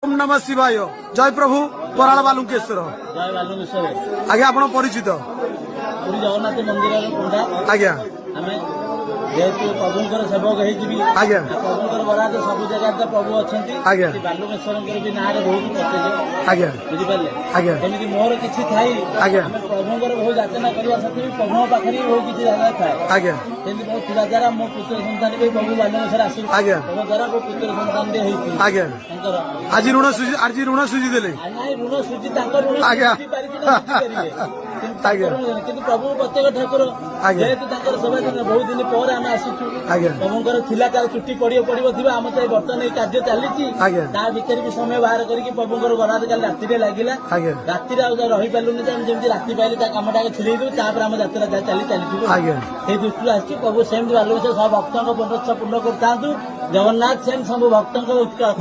ओम नमः शिवाय जय प्रभु कराल बालुकेश्वर जय बालुकेश्वर आज्ञा आपण परिचित पूरी जगन्नाथ मंदिर पंडा आज्ञा आम जेहेतु प्रभुंर सेवक आज्ञा प्रभुंर बराद सब जगह प्रभु अच्छा आज्ञा बालुकेश्वर भी ना बहुत प्रत्येक आज्ञा बुझिपारे आज्ञा एमती मोर किसी थाई आज्ञा प्रभुंर बहुत याचना करने सत्वे प्रभु पाखे भी बहुत किसी जगह थाए आज्ञा सेमती बहुत थिला द्वारा मो पुत्र संतान भी प्रभु बालुकेश्वर आस आज्ञा द्वारा मो पुत्र संतान भी आज्ञा आज ऋण सुझी देले ऋण सुझी ऋण आज्ञा आज्ञा किंतु प्रभु प्रत्येक ठाकुर जेहेतु सेवा दिन बहुत दिन पर आम आसुचु प्रभुंर थिला तार चुट्टी पड़ो आम तो बर्तमान कार्य चली ता भर भी समय बाहर करके प्रभुंर बराद काली राति लगिला राति रही पार्लुनि जमी राति पाइले कमटा छिड़े देव तापर आम यात्रा चली चली दृष्टि आसू प्रभु सेमती बालुकेश्वर सब भक्तों पूर्ण कर जगन्नाथ सेम सब भक्तों उत्कर्ष